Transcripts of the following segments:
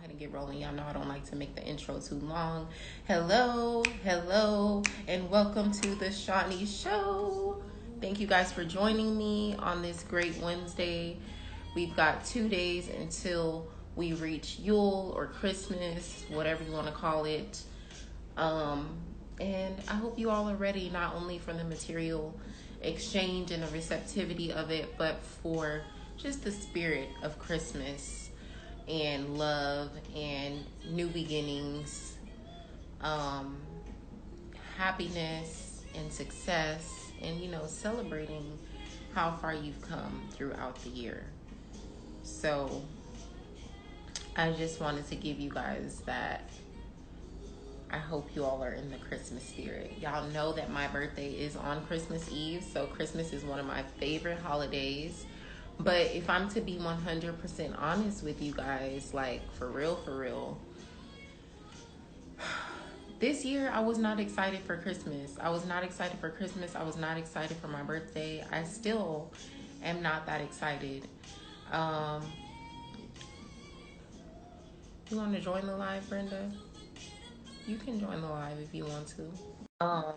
ahead and get rolling. Y'all know I don't like to make the intro too long. Hello, hello, and welcome to the Shawnee Show. Thank you guys for joining me on this great Wednesday. We've got 2 days until we reach Yule or Christmas, whatever you want to call it. Um, and I hope you all are ready, not only for the material exchange and the receptivity of it, but for just the spirit of Christmas and love and new beginnings, um, happiness and success, and celebrating how far you've come throughout the year. So I just wanted to give you guys that. I hope you all are in the Christmas spirit. Y'all know that my birthday is on Christmas Eve, so Christmas is one of my favorite holidays. But if I'm to be 100% honest with you guys, like for real, this year I was not excited for Christmas. I was not excited for Christmas. I was not excited for my birthday. I still am not that excited. Um, you want to join the live, Brenda? You can join the live if you want to. Um,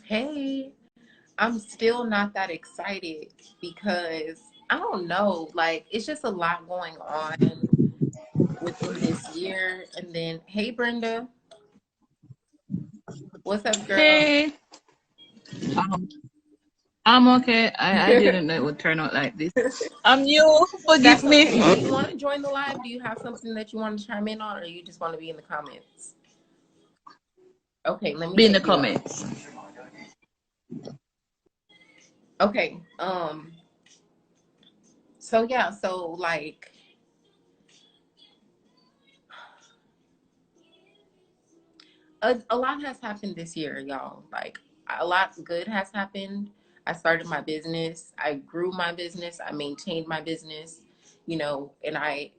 hey, I'm still not that excited because I don't know, like it's just a lot going on within this year. And then, hey Brenda, what's up, girl? Hey, um, I'm okay. I didn't know it would turn out like this. I'm new. Forgive That's me. okay. Do you want to join the live? Do you have something that you want to chime in on, or you just want to be in the comments? Okay, let me Be in the take you up. comments. Okay. So yeah. So like, a lot has happened this year, y'all. Like a lot good has happened. I started my business. I grew my business. I maintained my business. And I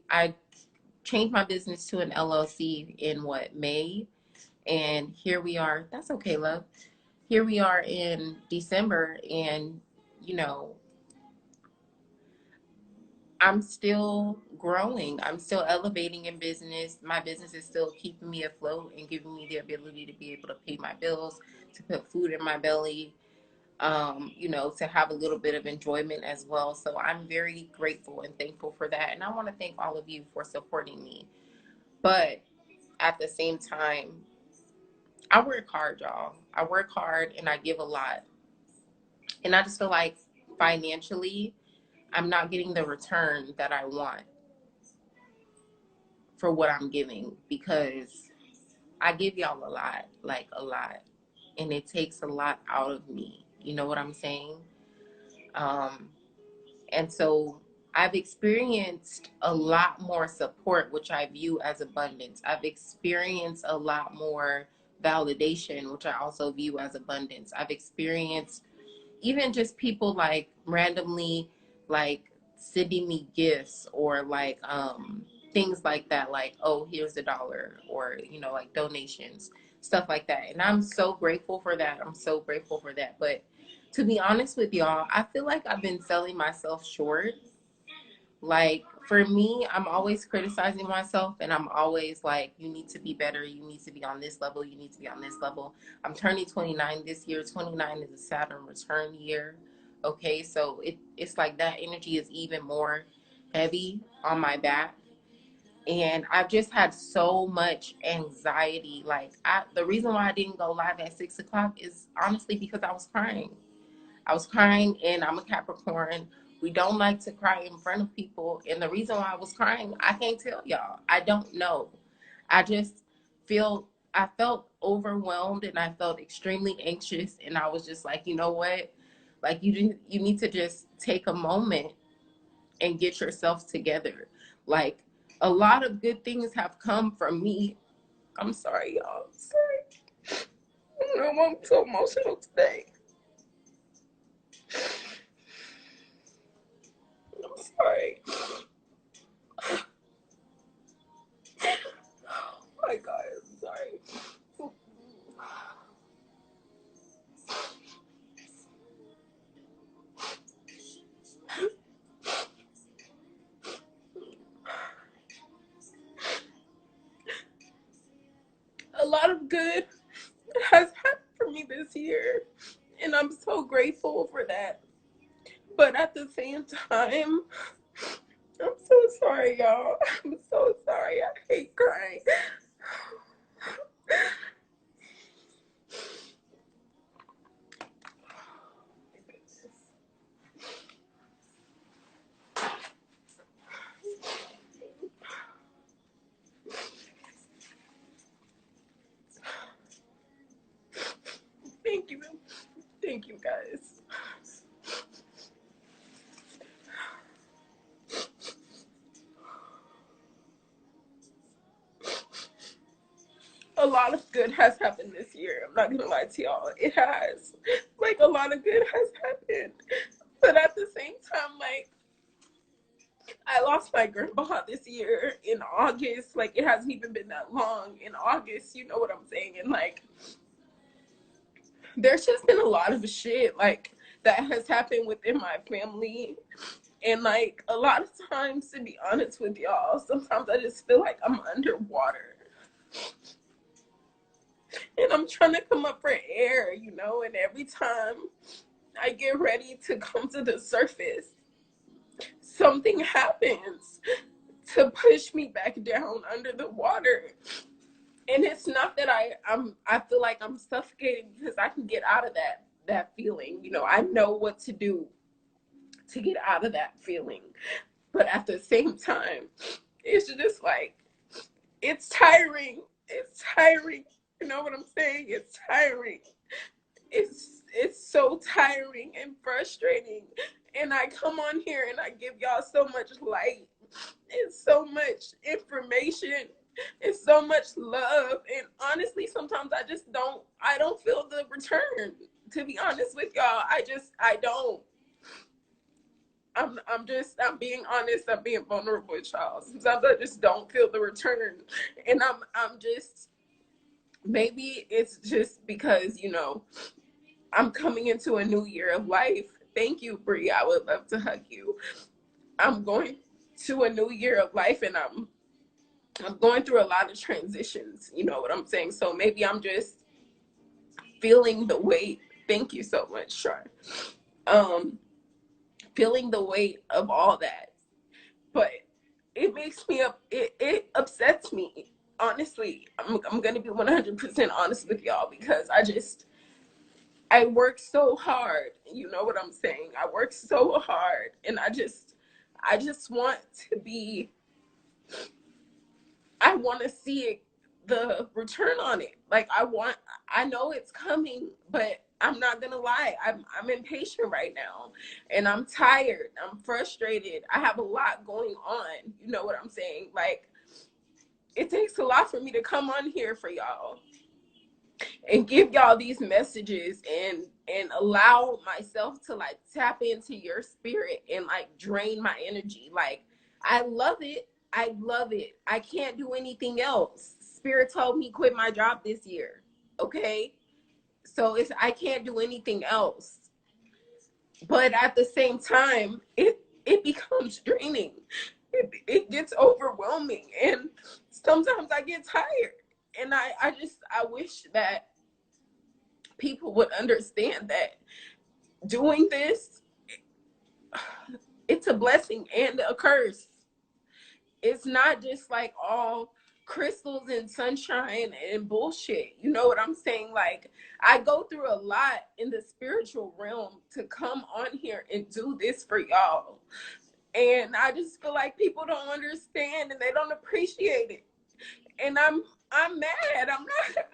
changed my business to an LLC in what, May, and here we are. That's okay, love. Here we are in December, and you know I'm still growing. I'm still elevating in business. My business is still keeping me afloat and giving me the ability to be able to pay my bills, to put food in my belly, to have a little bit of enjoyment as well. So I'm very grateful and thankful for that. And I want to thank all of you for supporting me. But at the same time, I work hard, y'all. I work hard and I give a lot. And I just feel like financially, I'm not getting the return that I want for what I'm giving, because I give y'all a lot, like a lot, and it takes a lot out of me. You know what I'm saying? Um, and so I've experienced a lot more support, which I view as abundance. I've experienced a lot more validation, which I also view as abundance. I've experienced even just people like randomly like sending me gifts or like things like that, like, oh, here's $1, or like donations, stuff like that. And I'm so grateful for that. I'm so grateful for that. But to be honest with y'all, I feel like I've been selling myself short. Like for me, I'm always criticizing myself, and I'm always like, you need to be better. You need to be on this level. You need to be on this level. I'm turning 29 this year. 29 is a Saturn return year. Okay, so it's like that energy is even more heavy on my back. And I've just had so much anxiety. Like the reason why I didn't go live at 6 o'clock is honestly because I was crying. I was crying, and I'm a Capricorn. We don't like to cry in front of people. And the reason why I was crying, I can't tell y'all. I don't know. I just I felt overwhelmed, and I felt extremely anxious. And I was just like, you know what? Like you need to just take a moment and get yourself together. Like a lot of good things have come from me. I'm sorry, y'all. I'm sorry. I'm so emotional today. I'm sorry. Oh my God, I'm sorry. A lot of good has happened for me this year, and I'm so grateful for that. But at the same time, I'm so sorry, y'all. I'm so sorry. I hate crying. Thank you. Thank you, guys. A lot of good has happened this year. I'm not gonna lie to y'all. It has. Like, a lot of good has happened. But at the same time, like, I lost my grandpa this year in August. Like, it hasn't even been that long. In August, you know what I'm saying? And, like, there's just been a lot of shit, like, that has happened within my family. And, like, a lot of times, to be honest with y'all, sometimes I just feel like I'm underwater. And I'm trying to come up for air, you know? And every time I get ready to come to the surface, something happens to push me back down under the water. And it's not that I feel like I'm suffocating, because I can get out of that feeling. You know, I know what to do to get out of that feeling. But at the same time, it's just like, it's tiring. It's tiring. You know what I'm saying? It's tiring. It's so tiring and frustrating. And I come on here and I give y'all so much light and so much information and so much love. And honestly, sometimes I don't feel the return. To be honest with y'all, I don't. I'm being honest. I'm being vulnerable with y'all. Sometimes I just don't feel the return. And I'm just, maybe it's just because, you know, I'm coming into a new year of life. Thank you, Bree. I would love to hug you. I'm going to a new year of life, and I'm going through a lot of transitions. You know what I'm saying? So maybe I'm just feeling the weight. Thank you so much, Char. Feeling the weight of all that. But it makes me up. It upsets me. Honestly, I'm gonna be 100% honest with y'all, because I work so hard. You know what I'm saying? I work so hard, and I just want to be, I want to see it, the return on it. Like, I know it's coming, but I'm not gonna lie. I'm impatient right now, and I'm tired. I'm frustrated. I have a lot going on. You know what I'm saying? Like, it takes a lot for me to come on here for y'all and give y'all these messages and allow myself to, like, tap into your spirit and, like, drain my energy. Like, I love it. I love it. I can't do anything else. Spirit told me quit my job this year. Okay? So I can't do anything else. But at the same time, it becomes draining. It gets overwhelming, and sometimes I get tired. And I wish that people would understand that doing this, it's a blessing and a curse. It's not just like all crystals and sunshine and bullshit. You know what I'm saying? Like, I go through a lot in the spiritual realm to come on here and do this for y'all. And I just feel like people don't understand and they don't appreciate it. And I'm mad. I'm not.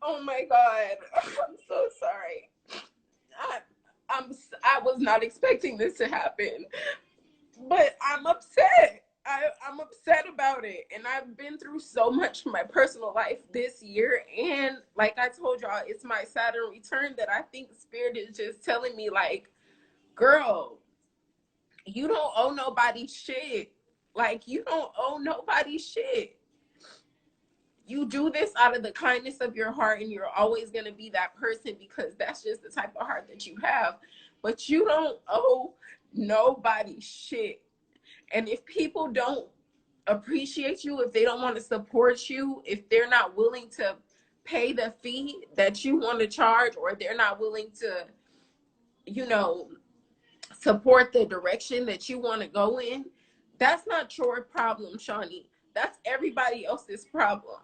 Oh my God. I'm so sorry. I was not expecting this to happen, but I'm upset. I'm upset about it. And I've been through so much in my personal life this year. And like I told y'all, it's my Saturn return that I think Spirit is just telling me, like, girl, you don't owe nobody shit. Like, you don't owe nobody shit. You do this out of the kindness of your heart, and you're always going to be that person, because that's just the type of heart that you have. But you don't owe nobody shit. And if people don't appreciate you, if they don't want to support you, if they're not willing to pay the fee that you want to charge, or they're not willing to, you know, support the direction that you want to go in, that's not your problem, Shawnee. That's everybody else's problem.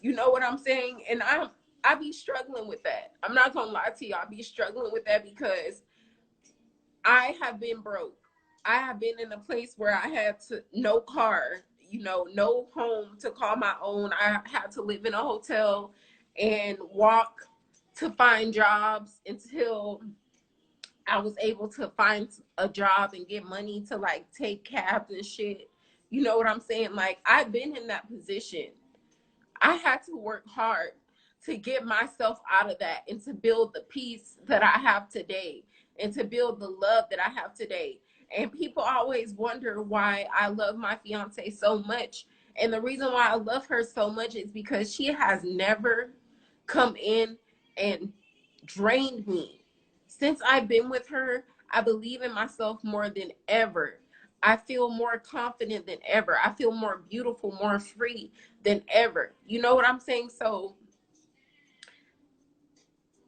You know what I'm saying? And I be struggling with that. I'm not gonna lie to you. I be struggling with that because I have been broke. I have been in a place where I had to no car, you know, no home to call my own. I had to live in a hotel and walk to find jobs until I was able to find a job and get money to like take cabs and shit. You know what I'm saying? Like, I've been in that position. I had to work hard to get myself out of that and to build the peace that I have today and to build the love that I have today. And people always wonder why I love my fiance so much. And the reason why I love her so much is because she has never come in and drained me. Since I've been with her, I believe in myself more than ever. I feel more confident than ever. I feel more beautiful, more free than ever. You know what I'm saying? So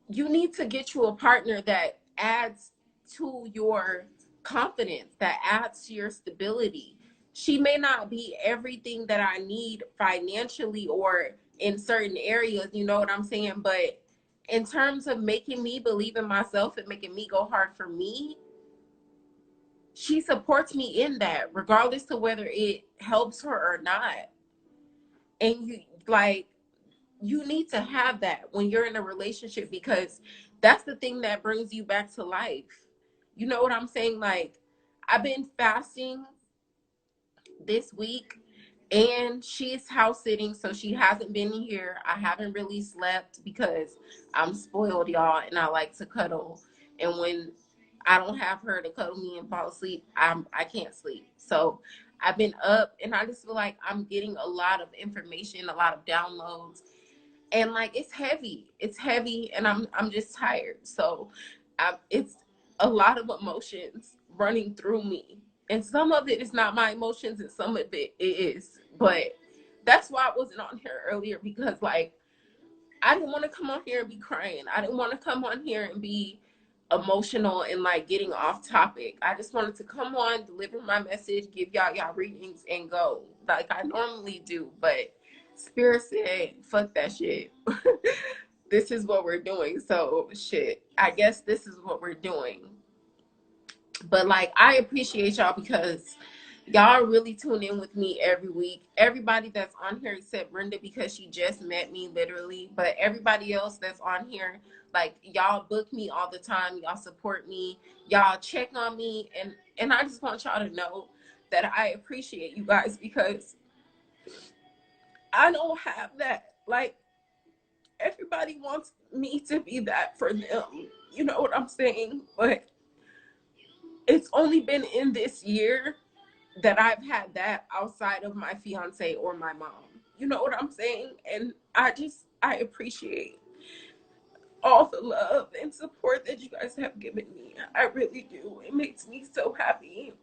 you need to get you a partner that adds to your confidence, that adds to your stability. She may not be everything that I need financially or in certain areas, you know what I'm saying? But in terms of making me believe in myself and making me go hard for me, she supports me in that, regardless of whether it helps her or not. And you need to have that when you're in a relationship, because that's the thing that brings you back to life. You know what I'm saying? Like, I've been fasting this week and she's house sitting, so she hasn't been here. I haven't really slept because I'm spoiled, y'all, and I like to cuddle. And when I don't have her to cuddle me and fall asleep, I can't sleep. So I've been up and I just feel like I'm getting a lot of information, a lot of downloads, and like it's heavy and I'm just tired. So it's a lot of emotions running through me, and some of it is not my emotions and some of it is. But that's why I wasn't on here earlier, because like I didn't want to come on here and be crying. I didn't want to come on here and be emotional and like getting off topic. I just wanted to come on, deliver my message, give y'all readings, and go like I normally do. But Spirit said, fuck that shit. This is what we're doing. So shit, I guess this is what we're doing. But like, I appreciate y'all because y'all really tune in with me every week. Everybody that's on here except Brenda, because she just met me literally. But everybody else that's on here, like, y'all book me all the time. Y'all support me. Y'all check on me. And I just want y'all to know that I appreciate you guys, because I don't have that. Like, everybody wants me to be that for them. You know what I'm saying? But it's only been in this year that I've had that outside of my fiance or my mom. You know what I'm saying? And I appreciate all the love and support that you guys have given me. I really do. It makes me so happy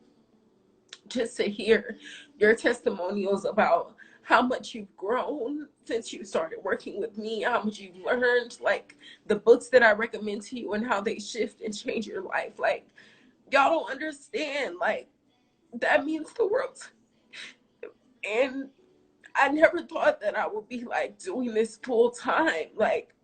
just to hear your testimonials about how much you've grown since you started working with me, how much you've learned, like the books that I recommend to you and how they shift and change your life. Like, y'all don't understand. Like, that means the world. And I never thought that I would be like doing this full time. Like,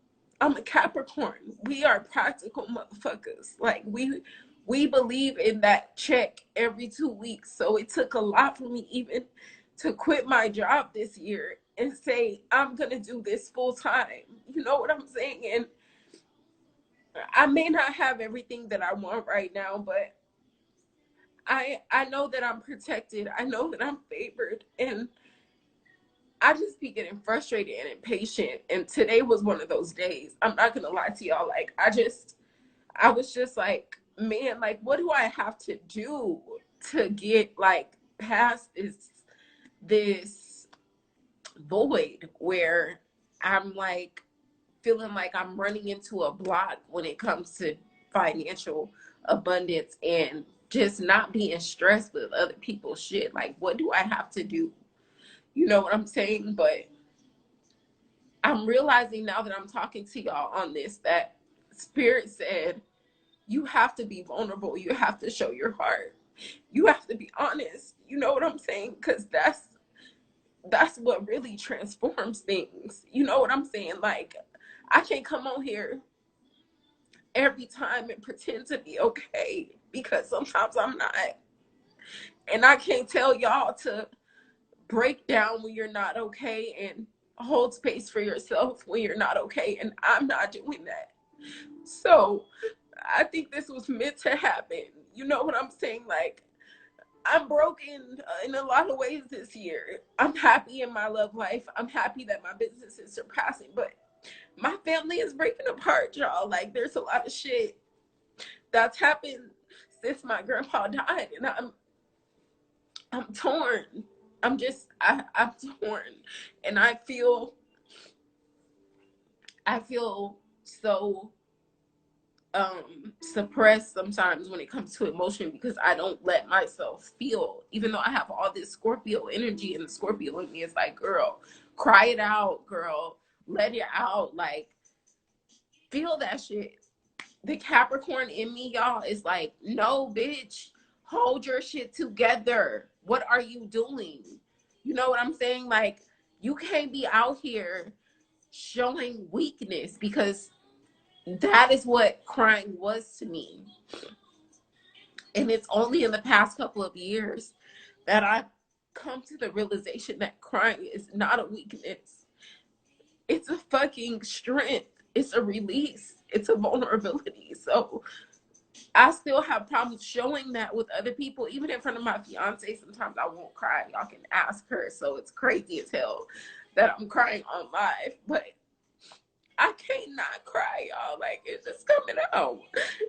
I'm a Capricorn. We are practical motherfuckers. Like, we believe in that check every 2 weeks. So it took a lot for me even to quit my job this year and say, I'm gonna do this full time. You know what I'm saying? And I may not have everything that I want right now, but I know that I'm protected. I know that I'm favored, and I just be getting frustrated and impatient. And today was one of those days. I'm not gonna lie to y'all. Like, I was just like, man, like, what do I have to do to get like past this void where I'm like feeling like I'm running into a block when it comes to financial abundance and just not being stressed with other people's shit. Like, what do I have to do? You know what I'm saying? But I'm realizing now that I'm talking to y'all on this, that Spirit said, you have to be vulnerable. You have to show your heart. You have to be honest. You know what I'm saying? Because that's what really transforms things. You know what I'm saying? Like, I can't come on here every time and pretend to be okay, because sometimes I'm not. And I can't tell y'all to break down when you're not okay and hold space for yourself when you're not okay. And I'm not doing that. So I think this was meant to happen. You know what I'm saying? Like, I'm broken in a lot of ways this year. I'm happy in my love life. I'm happy that my business is surpassing, but my family is breaking apart, y'all. Like, there's a lot of shit that's happened since my grandpa died, and I'm torn. I'm torn, and I feel so suppressed sometimes when it comes to emotion, because I don't let myself feel, even though I have all this Scorpio energy, and the Scorpio in me is like, girl, cry it out, girl, let it out, like, feel that shit. The Capricorn in me, y'all, is like, no, bitch, hold your shit together. What are you doing? You know what I'm saying? Like, you can't be out here showing weakness, because that is what crying was to me. And it's only in the past couple of years that I've come to the realization that crying is not a weakness. It's a fucking strength. It's a release. It's a vulnerability. So I still have problems showing that with other people, even in front of my fiance. Sometimes I won't cry. Y'all can ask her. So it's crazy as hell that I'm crying on live, but I can't not cry, y'all. Like, it's just coming out.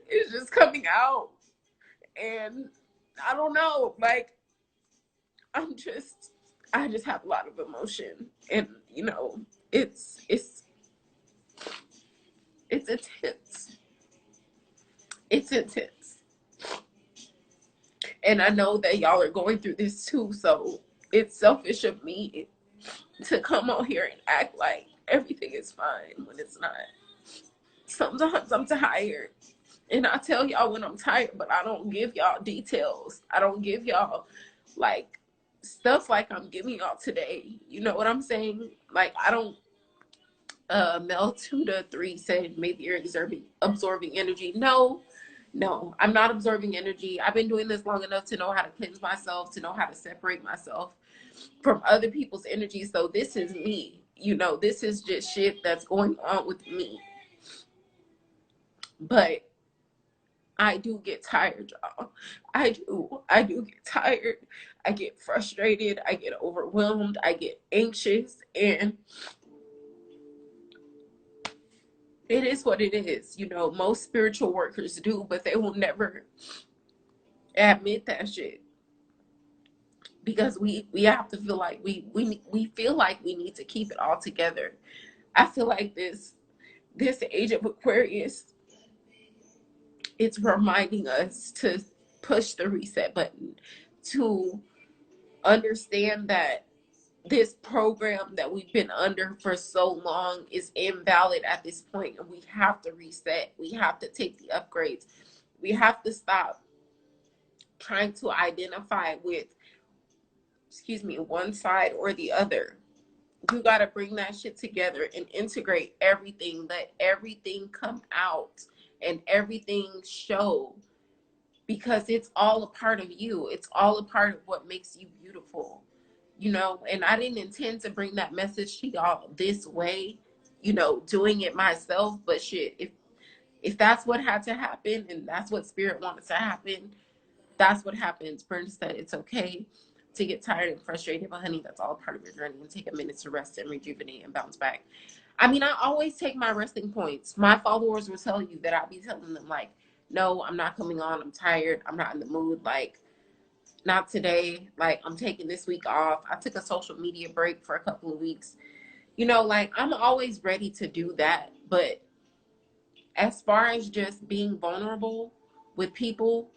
It's just coming out. And I don't know, like, I just have a lot of emotion. And, you know, it's intense. It's intense. And I know that y'all are going through this too. So it's selfish of me to come on here and act like everything is fine when it's not. Sometimes I'm tired. And I tell y'all when I'm tired, but I don't give y'all details. I don't give y'all, like, stuff like I'm giving y'all today. You know what I'm saying? Like, I don't, Mel 2 to 3 said maybe you're absorbing energy. No, I'm not absorbing energy. I've been doing this long enough to know how to cleanse myself, to know how to separate myself from other people's energy. So this is me. You know, this is just shit that's going on with me. But I do get tired, y'all. I do get tired. I get frustrated. I get overwhelmed. I get anxious. And it is what it is. You know, most spiritual workers do, but they will never admit that shit. Because we have to feel like we feel like we need to keep it all together. I feel like this age of Aquarius, it's reminding us to push the reset button, to understand that this program that we've been under for so long is invalid at this point, and we have to reset. We have to take the upgrades. We have to stop trying to identify with, one side or the other. You got to bring that shit together and integrate everything. Let everything come out and everything show, because it's all a part of you. It's all a part of what makes you beautiful, you know. And I didn't intend to bring that message to y'all this way, you know, doing it myself. But shit, if that's what had to happen and that's what Spirit wanted to happen, that's what happens. Brenda said it's okay to get tired and frustrated, but honey, that's all part of your journey, and take a minute to rest and rejuvenate and bounce back. I mean, I always take my resting points. My followers will tell you that I'll be telling them, like, no, I'm not coming on. I'm tired. I'm not in the mood. Like, not today. Like, I'm taking this week off. I took a social media break for a couple of weeks. You know, like, I'm always ready to do that. But as far as just being vulnerable with people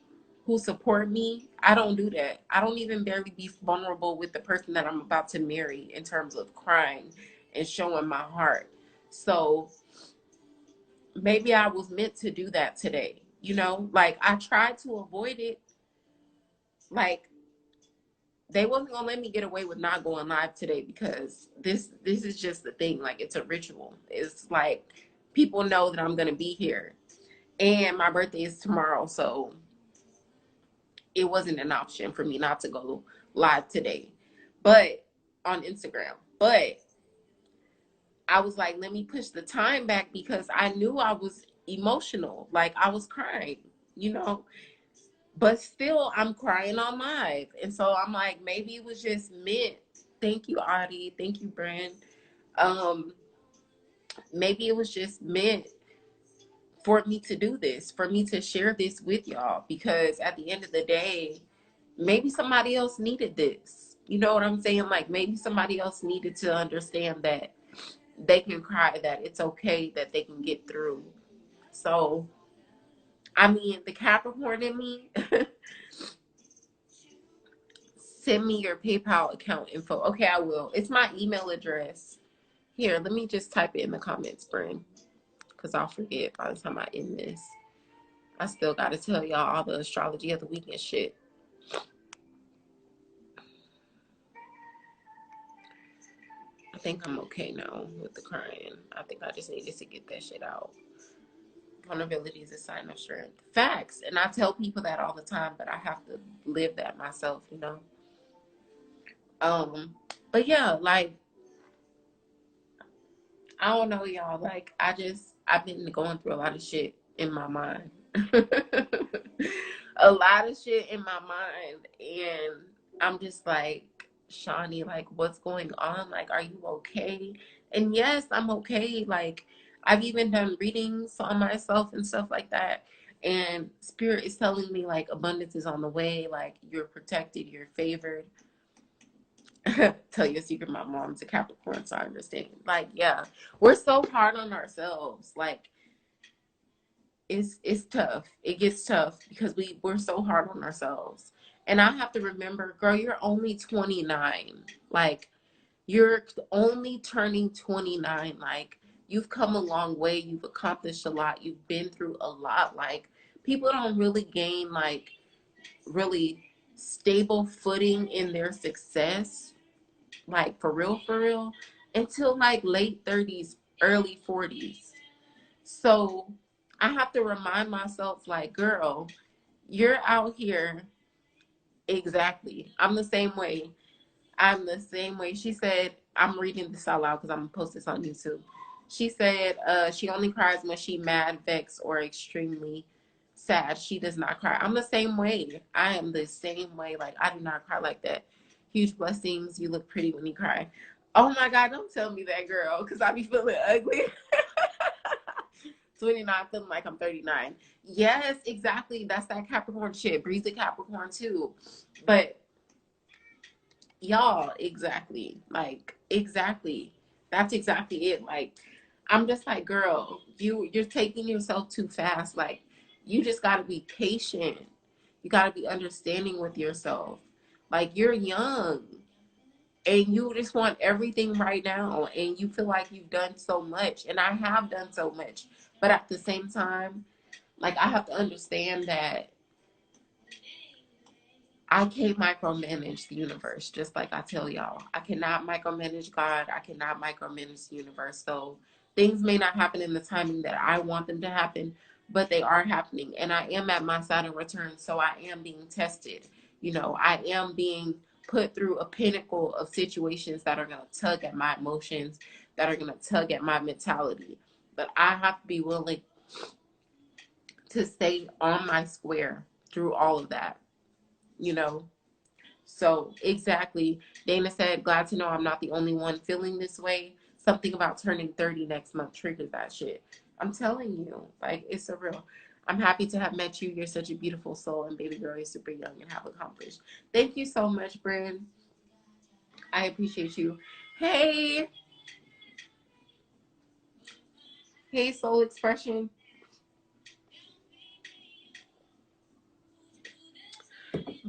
who support me, I don't do that. I don't even barely be vulnerable with the person that I'm about to marry in terms of crying and showing my heart. So maybe I was meant to do that today. You know, like I tried to avoid it. Like they wasn't gonna let me get away with not going live today because this is just the thing. Like it's a ritual. It's like people know that I'm gonna be here, and my birthday is tomorrow, so it wasn't an option for me not to go live today, but on Instagram. But I was like, let me push the time back because I knew I was emotional. Like I was crying, you know, but still I'm crying on live. And so I'm like, maybe it was just meant. Thank you, Audie. Thank you, Brand. Um, maybe it was just meant for me to do this, for me to share this with y'all, because at the end of the day, maybe somebody else needed this. You know what I'm saying? Like maybe somebody else needed to understand that they can cry, that it's okay, that they can get through. So, I mean, the Capricorn in me, send me your PayPal account info. Okay, I will. It's my email address. Here, let me just type it in the comments, Bryn, because I'll forget by the time I end this. I still got to tell y'all all the astrology of the week and shit. I think I'm okay now with the crying. I think I just needed to get that shit out. Vulnerability is a sign of strength. Facts. And I tell people that all the time, but I have to live that myself, you know? But yeah, like, I don't know, y'all. Like, I've been going through a lot of shit in my mind. A lot of shit in my mind. And I'm just like, Shawnee, like, what's going on? Like, are you okay? And yes, I'm okay. Like, I've even done readings on myself and stuff like that. And spirit is telling me, like, abundance is on the way. Like, you're protected, you're favored. Tell you a secret, my mom's a Capricorn, so I understand. Like, yeah, we're so hard on ourselves. Like, it's tough. It gets tough because we're so hard on ourselves. And I have to remember, girl, you're only 29. Like, you're only turning 29. Like, you've come a long way. You've accomplished a lot. You've been through a lot. Like, people don't really gain like really stable footing in their success, like for real, until like late 30s, early 40s. So I have to remind myself, like, girl, you're out here. Exactly. I'm the same way. I'm the same way. She said, I'm reading this out loud because I'm going to post this on YouTube. She said she only cries when she mad, vexed, or extremely sad. She does not cry. I'm the same way. I am the same way. Like, I do not cry like that. Huge blessings. You look pretty when you cry. Oh my God, don't tell me that, girl, because I be feeling ugly. 29, feeling like I'm 39. Yes, exactly. That's that Capricorn shit. Bree's a Capricorn too. But y'all, exactly. Like, exactly. That's exactly it. Like, I'm just like, girl, you're taking yourself too fast. Like, you just gotta be patient. You gotta be understanding with yourself. Like, you're young and you just want everything right now, and you feel like you've done so much, and I have done so much, but at the same time, like, I have to understand that I can't micromanage the universe, just like I tell y'all. I cannot micromanage God. I cannot micromanage the universe. So things may not happen in the timing that I want them to happen, but they are happening. And I am at my Saturn return, so I am being tested. You know, I am being put through a pinnacle of situations that are going to tug at my emotions, that are going to tug at my mentality. But I have to be willing to stay on my square through all of that, you know. So exactly. Dana said, glad to know I'm not the only one feeling this way. Something about turning 30 next month triggered that shit. I'm telling you, like, it's surreal. I'm happy to have met you. You're such a beautiful soul, and baby girl, you're super young and have accomplished. Thank you so much, Bryn. I appreciate you. Hey, hey, Soul Expression.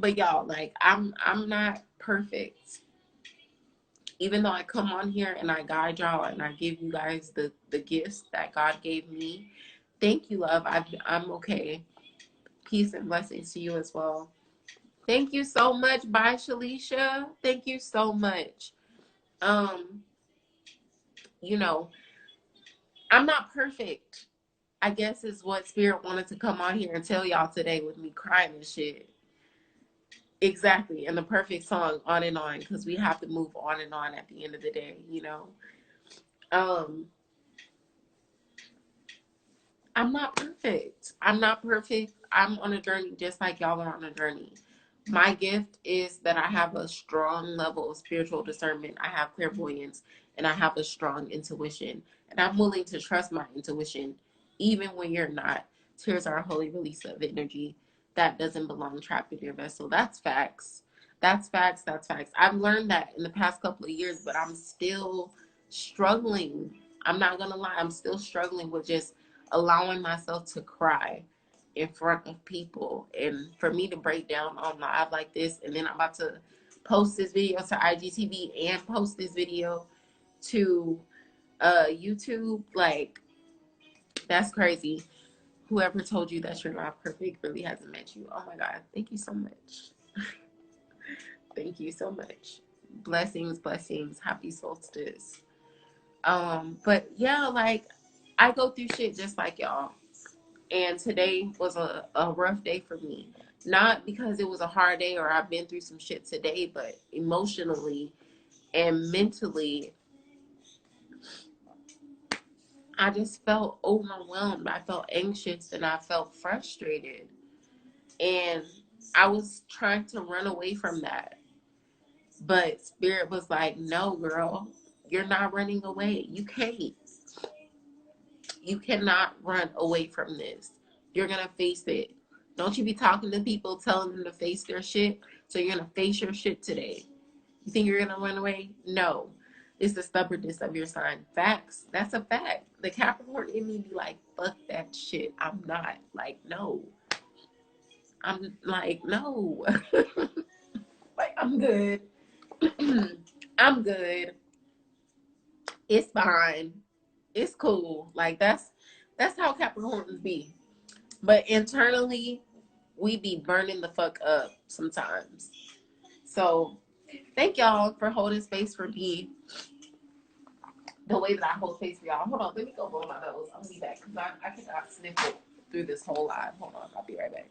But y'all, like, I'm not perfect. Even though I come on here and I guide y'all and I give you guys the gifts that God gave me. Thank you, love. I'm okay. Peace and blessings to you as well. Thank you so much. Bye, Shalisha. Thank you so much. Um, you know, I'm not perfect. I guess is what Spirit wanted to come on here and tell y'all today with me crying and shit. Exactly. And the perfect song, On and On, because we have to move on and on at the end of the day, you know. Um, I'm not perfect. I'm not perfect. I'm on a journey just like y'all are on a journey. My gift is that I have a strong level of spiritual discernment. I have clairvoyance and I have a strong intuition. And I'm willing to trust my intuition even when you're not. Tears are a holy release of energy that doesn't belong trapped in your vessel. That's facts. That's facts. That's facts. I've learned that in the past couple of years, but I'm still struggling. I'm not going to lie. I'm still struggling with just allowing myself to cry in front of people, and for me to break down on live like this, and then I'm about to post this video to IGTV and post this video to YouTube. Like, that's crazy. Whoever told you that you're not perfect really hasn't met you. Oh my God, thank you so much. Thank you so much. Blessings, blessings. Happy solstice. But yeah, like, I go through shit just like y'all. And today was a rough day for me. Not because it was a hard day or I've been through some shit today, but emotionally and mentally, I just felt overwhelmed. I felt anxious and I felt frustrated. And I was trying to run away from that. But Spirit was like, no, girl, you're not running away. You can't. You cannot run away from this. You're going to face it. Don't you be talking to people telling them to face their shit. So you're going to face your shit today. You think you're going to run away? No. It's the stubbornness of your sign. Facts. That's a fact. The Capricorn in me be like, fuck that shit. I'm not. Like, no. I'm like, no. Like, I'm good. I'm good. It's fine. It's cool. Like, that's how Capricorns be. But internally, we be burning the fuck up sometimes. So thank y'all for holding space for me the way that I hold space for y'all. Hold on, let me go blow my nose. I'll be back because I cannot sniff it through this whole live. Hold on, I'll be right back.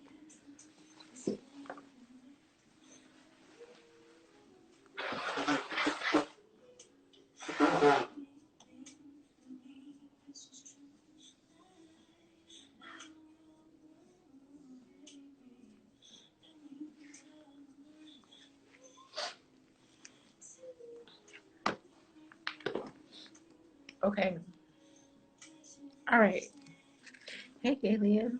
Okay. All right. Hey, Galen.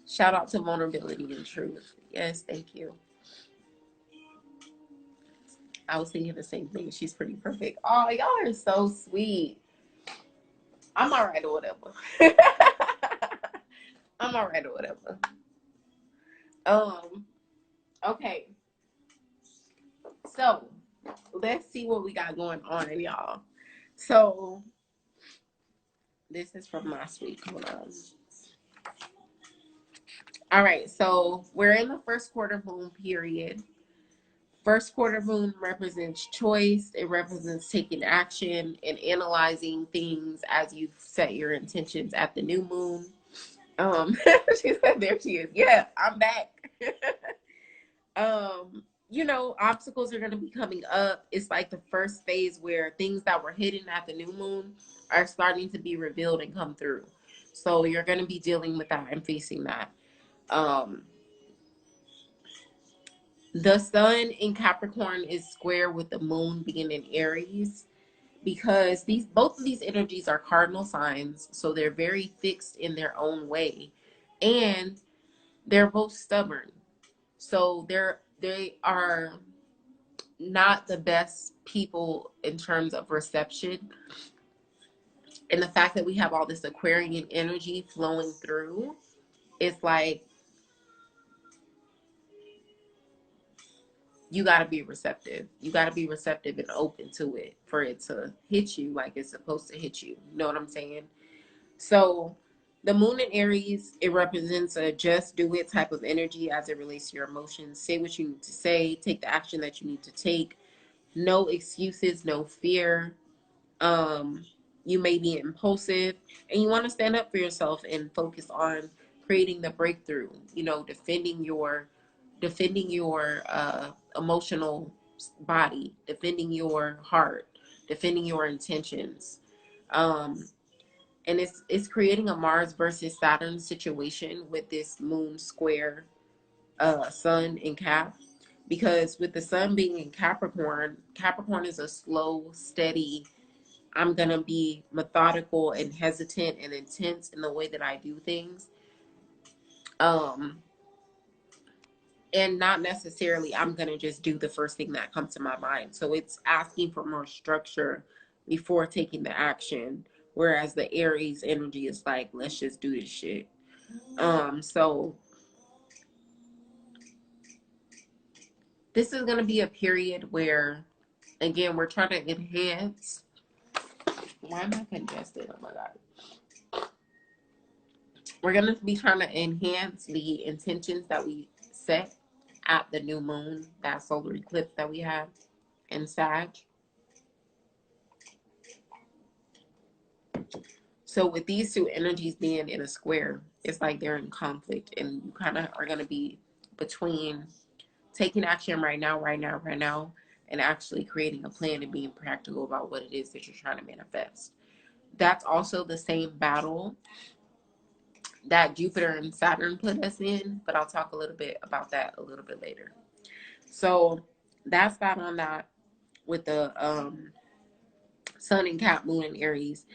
Shout out to vulnerability and truth. Yes, thank you. I was thinking the same thing. She's pretty perfect. Oh, y'all are so sweet. I'm all right or whatever. I'm all right or whatever. Okay. So let's see what we got going on, y'all. So this is from last week. Hold on. All right. So we're in the first quarter moon period. First quarter moon represents choice. It represents taking action and analyzing things as you set your intentions at the new moon. She said, there she is. Yeah, I'm back. You know, obstacles are going to be coming up. It's like the first phase where things that were hidden at the new moon are starting to be revealed and come through. So you're going to be dealing with that and facing that. The sun in Capricorn is square with the moon being in Aries, because both of these energies are cardinal signs, so they're very fixed in their own way, and they're both stubborn. So they are not the best people in terms of reception. And the fact that we have all this Aquarian energy flowing through, it's like you got to be receptive. You got to be receptive and open to it for it to hit you like it's supposed to hit you. You know what I'm saying? So the moon in Aries, it represents a just do it type of energy as it relates to your emotions. Say what you need to say, take the action that you need to take. No excuses, no fear. Um, you may be impulsive and you want to stand up for yourself and focus on creating the breakthrough, you know, defending your emotional body, defending your heart, defending your intentions. Um, and it's creating a Mars versus Saturn situation with this moon square sun in Cap, because with the sun being in Capricorn, Capricorn is a slow, steady, I'm gonna be methodical and hesitant and intense in the way that I do things. Um, and not necessarily I'm gonna just do the first thing that comes to my mind. So it's asking for more structure before taking the action. Whereas the Aries energy is like, let's just do this shit. So this is gonna be a period where, again, we're trying to enhance. Why am I congested? Oh my god. We're gonna be trying to enhance the intentions that we set at the new moon, that solar eclipse that we have in Sag. So with these two energies being in a square, it's like they're in conflict, and you kind of are gonna be between taking action right now, and actually creating a plan and being practical about what it is that you're trying to manifest. That's also the same battle that Jupiter and Saturn put us in, but I'll talk a little bit about that a little bit later. So that's that on that with the Sun in Cap, Moon in Aries.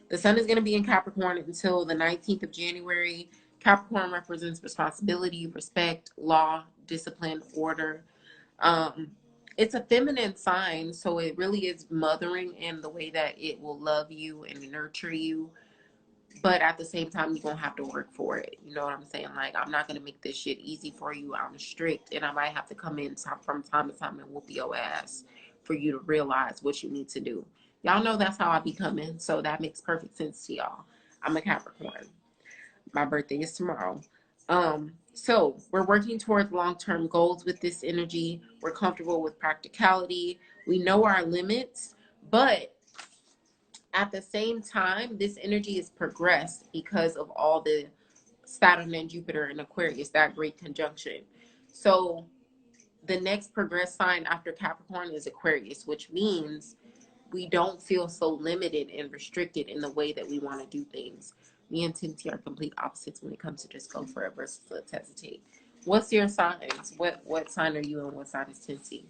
The Sun is going to be in Capricorn until the 19th of January. Capricorn represents responsibility, respect, law, discipline, order. Um, it's a feminine sign, so it really is mothering in the way that it will love you and nurture you. But at the same time, you're going to have to work for it. You know what I'm saying? Like, I'm not going to make this shit easy for you. I'm strict, and I might have to come in from time to time and whoop your ass for you to realize what you need to do. Y'all know that's how I be coming, so that makes perfect sense to y'all. I'm a Capricorn. My birthday is tomorrow. So we're working towards long-term goals with this energy. We're comfortable with practicality. We know our limits, but at the same time, this energy is progressed because of all the Saturn and Jupiter in Aquarius, that great conjunction. So the next progressed sign after Capricorn is Aquarius, which means we don't feel so limited and restricted in the way that we want to do things. Me and Tinty are complete opposites when it comes to just go for it versus let's hesitate. What's your signs? What sign are you and what sign is Tinty?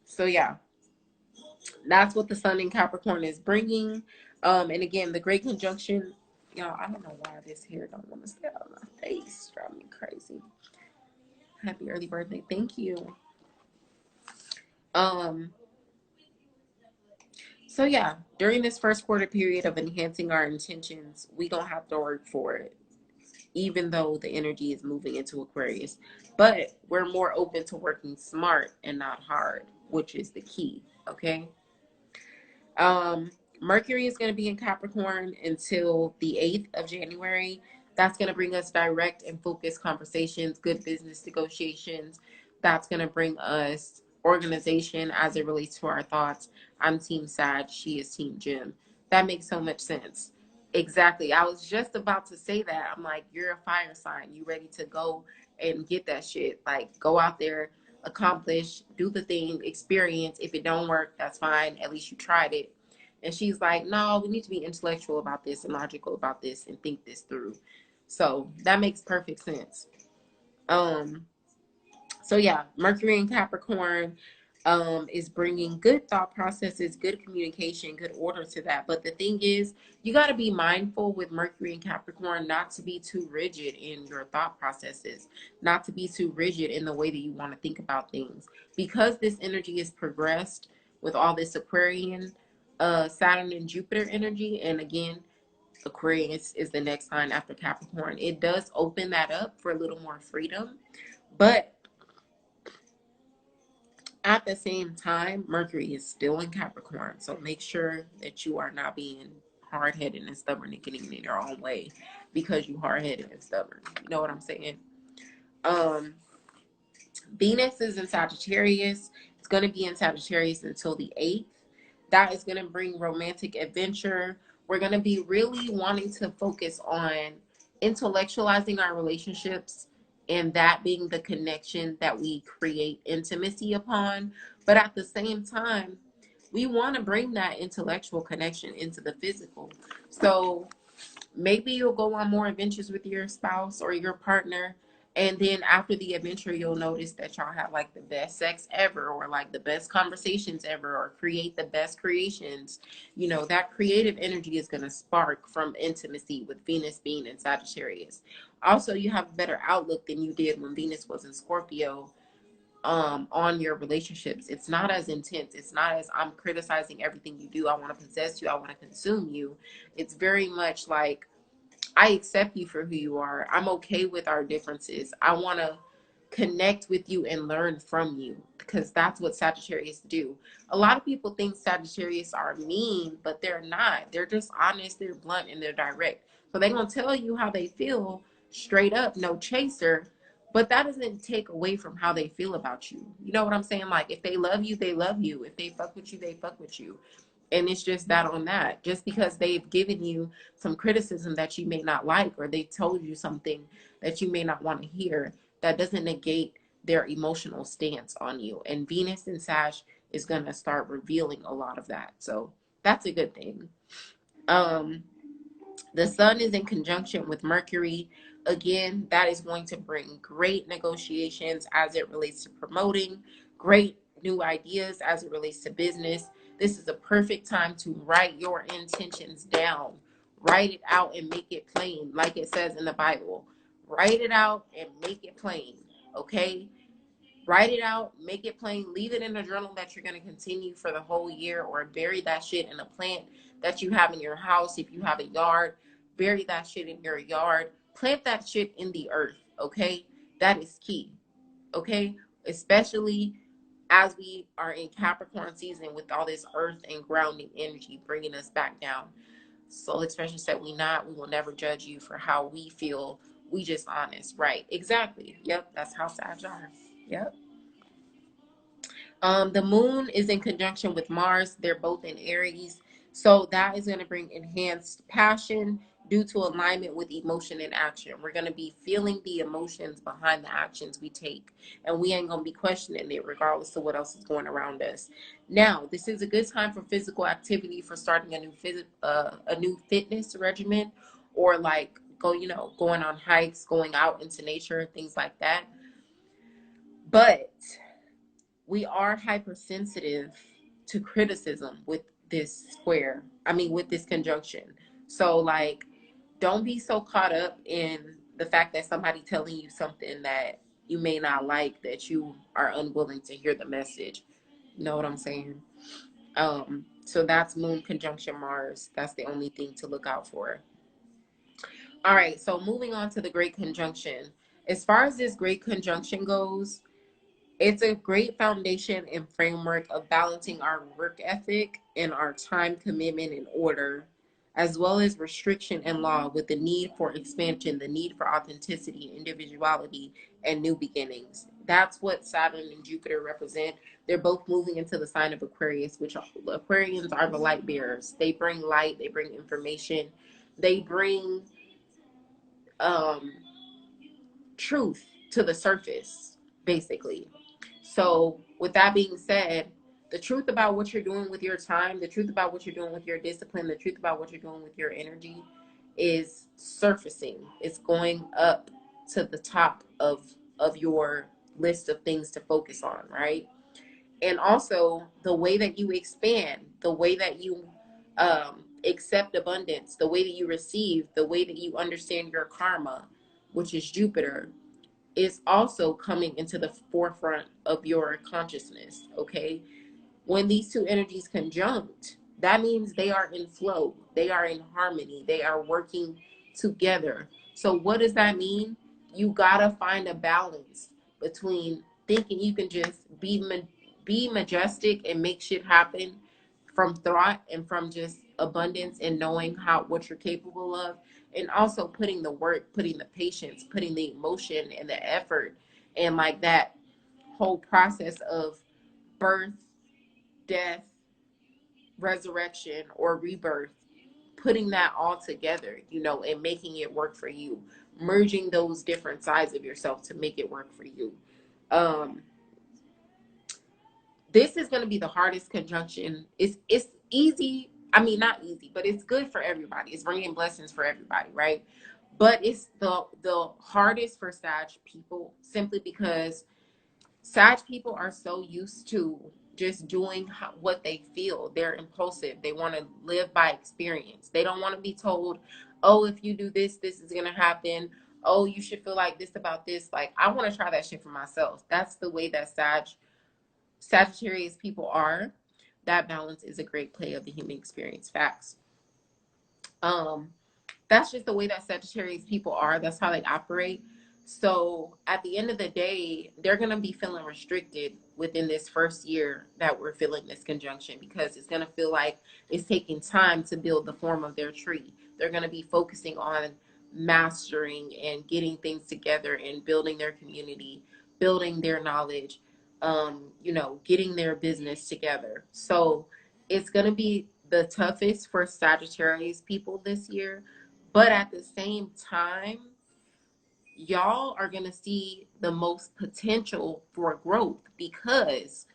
So yeah, that's what the Sun in Capricorn is bringing. And again, the great conjunction, y'all, I don't know why this hair don't want to stay on my face. Drive me crazy. Happy early birthday. Thank you. Um, so yeah, during this first quarter period of enhancing our intentions, we don't have to work for it, even though the energy is moving into Aquarius. But we're more open to working smart and not hard, which is the key. Okay. Um, Mercury is going to be in Capricorn until the 8th of January. That's going to bring us direct and focused conversations, good business negotiations. That's going to bring us organization as it relates to our thoughts. I'm Team Sad. She is Team Jim. That makes so much sense. Exactly. I was just about to say that. I'm like, you're a fire sign. You ready to go and get that shit. Like, go out there, accomplish, do the thing, experience. If it don't work, that's fine. At least you tried it. And she's like, no, we need to be intellectual about this and logical about this and think this through. So that makes perfect sense. Um, so yeah, Mercury in Capricorn is bringing good thought processes, good communication, good order to that. But the thing is, you got to be mindful with Mercury in Capricorn not to be too rigid in your thought processes, not to be too rigid in the way that you want to think about things. Because this energy is progressed with all this Aquarian, Saturn and Jupiter energy, and again, Aquarius is the next sign after Capricorn. It does open that up for a little more freedom, but at the same time, Mercury is still in Capricorn. So make sure that you are not being hard-headed and stubborn and getting in your own way because you hard-headed and stubborn. You know what I'm saying? Um, Venus is in Sagittarius. It's going to be in Sagittarius until the 8th. That is going to bring romantic adventure. We're going to be really wanting to focus on intellectualizing our relationships and that being the connection that we create intimacy upon. But at the same time, we want to bring that intellectual connection into the physical. So maybe you'll go on more adventures with your spouse or your partner, and then after the adventure you'll notice that y'all have like the best sex ever, or like the best conversations ever, or create the best creations. You know, that creative energy is going to spark from intimacy with Venus being in Sagittarius. Also, you have a better outlook than you did when Venus was in Scorpio, on your relationships. It's not as intense. It's not as I'm criticizing everything you do. I want to possess you. I want to consume you. It's very much like I accept you for who you are. I'm okay with our differences. I want to connect with you and learn from you, because that's what Sagittarius do. A lot of people think Sagittarius are mean, but they're not. They're just honest, they're blunt, and they're direct. So they're going to tell you how they feel straight up, no chaser. But that doesn't take away from how they feel about you. You know what I'm saying? Like, if they love you, they love you. If they fuck with you, they fuck with you. And it's just that on that. Just because they've given you some criticism that you may not like, or they told you something that you may not want to hear, that doesn't negate their emotional stance on you. And Venus in Sag is going to start revealing a lot of that. So that's a good thing. The sun is in conjunction with Mercury. Again, that is going to bring great negotiations as it relates to promoting, great new ideas as it relates to business. This is a perfect time to write your intentions down. Write it out and make it plain, like it says in the Bible. Write it out and make it plain, okay? Write it out, make it plain, leave it in a journal that you're going to continue for the whole year, or bury that shit in a plant that you have in your house. If you have a yard, bury that shit in your yard. Plant that shit in the earth, okay? That is key, okay? Especially as we are in Capricorn season with all this earth and grounding energy bringing us back down. Soul expression said, we will never judge you for how we feel. We just honest. Right. Exactly. Yep. That's how Sag are. Yep. The moon is in conjunction with Mars. They're both in Aries. So that is going to bring enhanced passion due to alignment with emotion and action. We're going to be feeling the emotions behind the actions we take. And we ain't going to be questioning it regardless of what else is going around us. Now, this is a good time for physical activity, for starting a new fitness regimen, or like going on hikes, going out into nature, things like that. But we are hypersensitive to criticism with this with this conjunction. So like, don't be so caught up in the fact that somebody telling you something that you may not like, that you are unwilling to hear the message. You know what I'm saying? So that's moon conjunction Mars. That's the only thing to look out for. All right, so moving on to the great conjunction. As far as this great conjunction goes, it's a great foundation and framework of balancing our work ethic and our time commitment and order, as well as restriction and law, with the need for expansion, the need for authenticity, individuality, and new beginnings. That's what Saturn and Jupiter represent. They're both moving into the sign of Aquarius, which Aquarians are the light bearers. They bring light, they bring information, they bring truth to the surface, basically. So with that being said, the truth about what you're doing with your time, the truth about what you're doing with your discipline, the truth about what you're doing with your energy is surfacing. It's going up to the top of your list of things to focus on, right? And also the way that you expand, the way that you accept abundance, the way that you receive, the way that you understand your karma, which is Jupiter, is also coming into the forefront of your consciousness, okay? When these two energies conjunct, That means they are in flow, they are in harmony, they are working together. So what does that mean? You gotta find a balance between thinking you can just be majestic and make shit happen from thought and from just abundance and knowing how what you're capable of, and also putting the work, putting the patience, putting the emotion and the effort, and like that whole process of birth, death, resurrection, or rebirth, putting that all together, you know, and making it work for you, merging those different sides of yourself to make it work for you. um this is going to be the hardest conjunction. It's easy, I mean, not easy, but it's good for everybody. It's bringing blessings for everybody, right? But it's the hardest for Sag people, simply because Sag people are so used to just doing what they feel. They're impulsive. They want to live by experience. They don't want to be told, oh, if you do this, this is going to happen. Oh, you should feel like this about this. Like, I want to try that shit for myself. That's the way that Sagittarius people are. That balance is a great play of the human experience. Facts. Um, that's just the way that Sagittarius people are. That's how they operate. So at the end of the day, they're going to be feeling restricted within this first year that we're feeling this conjunction, because it's going to feel like it's taking time to build the form of their tree. They're going to be focusing on mastering and getting things together and building their community, building their knowledge, you know, getting their business together. So it's going to be the toughest for Sagittarius people this year. But at the same time, y'all are going to see the most potential for growth, because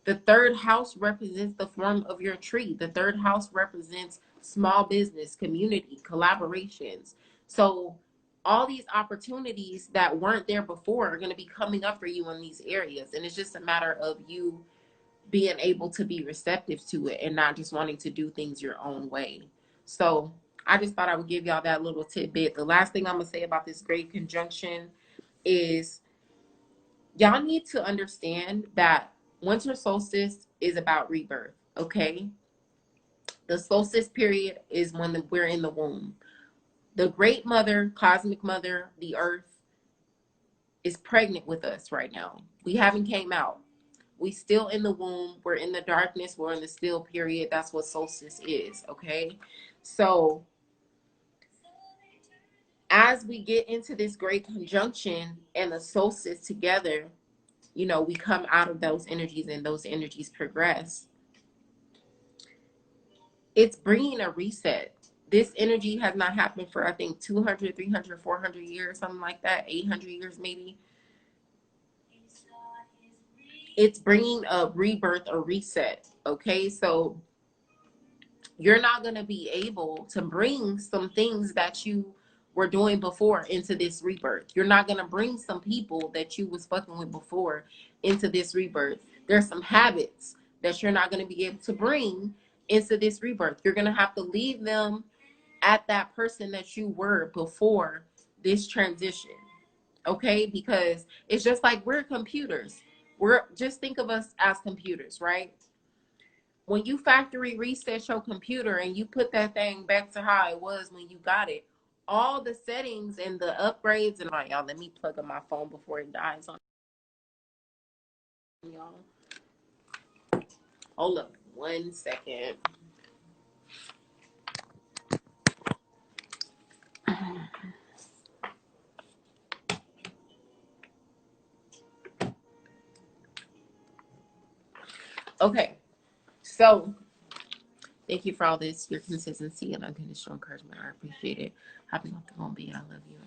the third house represents the form of your tree. The third house represents small business, community, collaborations. So all these opportunities that weren't there before are going to be coming up for you in these areas. And it's just a matter of you being able to be receptive to it and not just wanting to do things your own way. So I just thought I would give y'all that little tidbit. The last thing I'm going to say about this great conjunction is y'all need to understand that winter solstice is about rebirth, okay? The solstice period is when we're in the womb. The great mother, cosmic mother, the earth, is pregnant with us right now. We haven't came out. We still in the womb. We're in the darkness. We're in the still period. That's what solstice is, okay? So as we get into this great conjunction and the solstice together, you know, we come out of those energies and those energies progress. It's bringing a reset. This energy has not happened for, I think, 200, 300, 400 years, something like that, 800 years maybe. It's bringing a rebirth, a reset, okay? So you're not going to be able to bring some things that you were doing before into this rebirth. You're not going to bring some people that you was fucking with before into this rebirth. There's some habits that you're not going to be able to bring into this rebirth. You're going to have to leave them at that person that you were before this transition. Okay? Because it's just like we're computers. Just think of us as computers, right? When you factory reset your computer and you put that thing back to how it was when you got it, all the settings and the upgrades, and all right, y'all, let me plug up my phone before it dies on y'all. Hold up 1 second. Okay, so thank you for all this, your consistency and unconditional encouragement. I appreciate it. Hopping off the phone, B, I love you.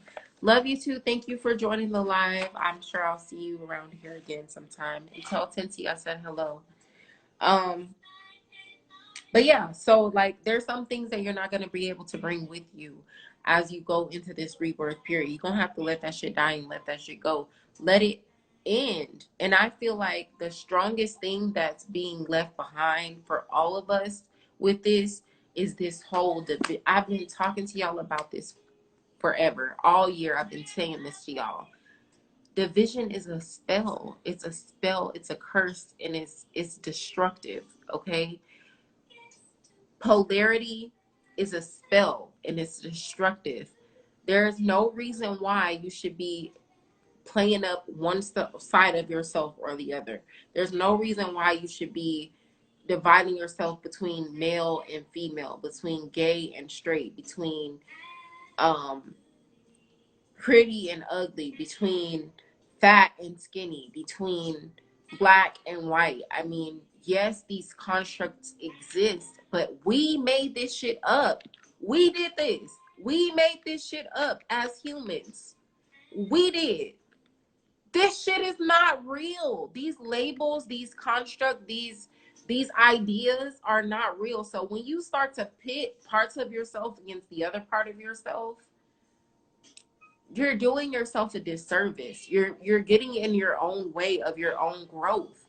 Love you too. Thank you for joining the live. I'm sure I'll see you around here again sometime. And tell Tinty I said hello. But yeah, so like there's some things that you're not going to be able to bring with you as you go into this rebirth period. You're going to have to let that shit die and let that shit go. Let it end. And I feel like the strongest thing that's being left behind for all of us with this is this whole I've been talking to y'all about this forever. All year I've been saying this to y'all. Division is a spell. It's a spell. It's a curse, and it's destructive, okay? Polarity is a spell and it's destructive. There's no reason why you should be playing up one side of yourself or the other. There's no reason why you should be dividing yourself between male and female, between gay and straight, between pretty and ugly, between fat and skinny, between black and white. I mean, yes, these constructs exist, but we made this shit up. We did this. We made this shit up as humans. We did. This shit is not real. These labels, these constructs, these ideas are not real. So when you start to pit parts of yourself against the other part of yourself, you're doing yourself a disservice. You're getting in your own way of your own growth.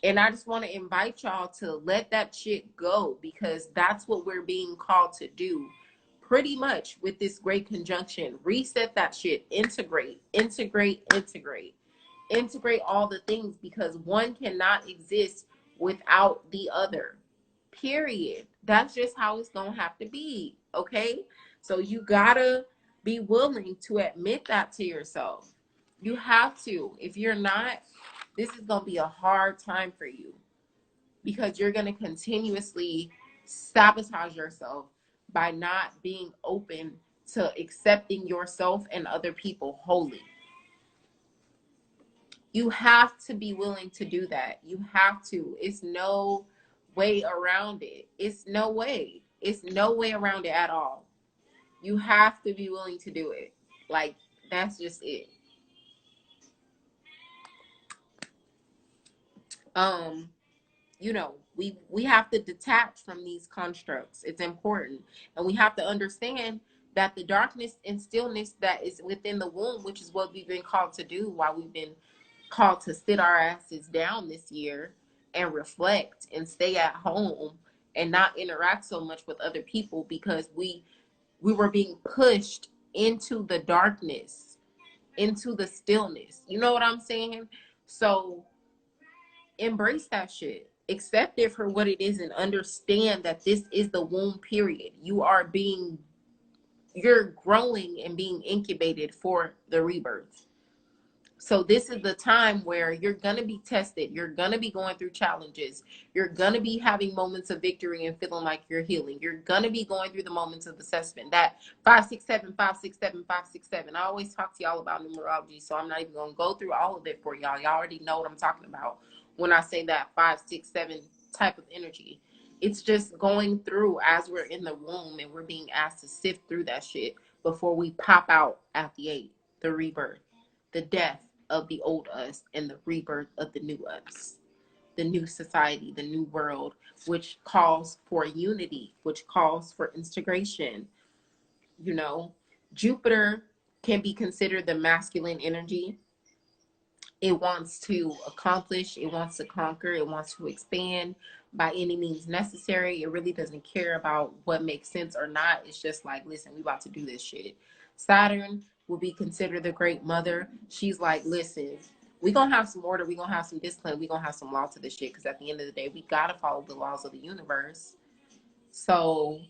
And I just want to invite y'all to let that shit go, because that's what we're being called to do pretty much with this great conjunction. Reset that shit. Integrate, integrate, integrate. Integrate all the things, because one cannot exist without the other. Period. That's just how it's gonna have to be. Okay? So you gotta be willing to admit that to yourself. You have to. If you're not, this is gonna be a hard time for you, because you're gonna continuously sabotage yourself by not being open to accepting yourself and other people wholly. You have to be willing to do that. You have to. It's no way around it. It's no way. It's no way around it at all. You have to be willing to do it. Like, that's just it. You know, we have to detach from these constructs. It's important. And we have to understand that the darkness and stillness that is within the womb, which is what we've been called to do while we've been called to sit our asses down this year and reflect and stay at home and not interact so much with other people, because we were being pushed into the darkness, into the stillness. You know what I'm saying? So embrace that shit. Accept it for what it is and understand that this is the womb period. You're growing and being incubated for the rebirth. So this is the time where you're going to be tested. You're going to be going through challenges. You're going to be having moments of victory and feeling like you're healing. You're going to be going through the moments of assessment. That 567, 567, 567. I always talk to y'all about numerology, so I'm not even going to go through all of it for y'all. Y'all already know what I'm talking about when I say that 567 type of energy. It's just going through as we're in the womb and we're being asked to sift through that shit before we pop out at the 8, the rebirth, the death of the old us and the rebirth of the new us, the new society, the new world, which calls for unity, which calls for integration. You know, Jupiter can be considered the masculine energy. It wants to accomplish, it wants to conquer, it wants to expand by any means necessary. It really doesn't care about what makes sense or not. It's just like, listen, we about to do this shit. Saturn will be considered the great mother. She's like, listen, we gonna have some order, we gonna have some discipline, we gonna have some law to this shit, because at the end of the day, we gotta follow the laws of the universe. So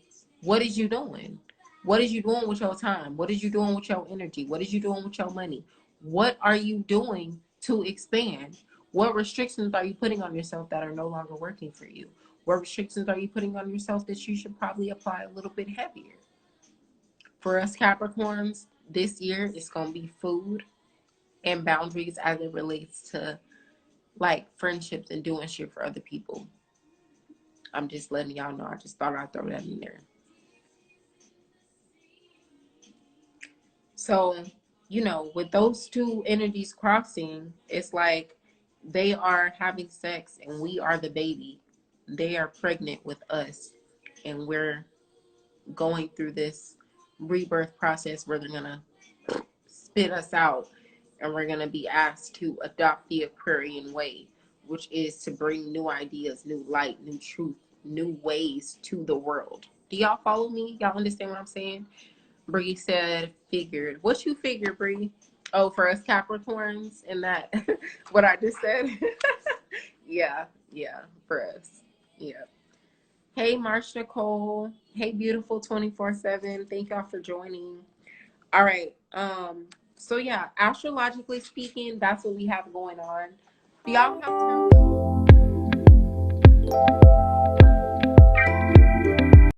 what is you doing? What is you doing with your time? What is you doing with your energy? What is you doing with your money? What are you doing to expand? What restrictions are you putting on yourself that are no longer working for you? What restrictions are you putting on yourself that you should probably apply a little bit heavier? For us Capricorns, this year it's going to be food and boundaries as it relates to like friendships and doing shit for other people. I'm just letting y'all know. I just thought I'd throw that in there. So, you know, with those two energies crossing, it's like they are having sex and we are the baby. They are pregnant with us and we're going through this rebirth process where they're going to spit us out and we're going to be asked to adopt the Aquarian way, which is to bring new ideas, new light, new truth, new ways to the world. Do y'all follow me? Y'all understand what I'm saying? Bree said, figured. What you figured, Bree? Oh, for us Capricorns and that, what I just said? Yeah, for us. Yeah. Hey, Marsh Nicole. Hey, beautiful 24/7. Thank y'all for joining. All right. So yeah, astrologically speaking, that's what we have going on. Do y'all have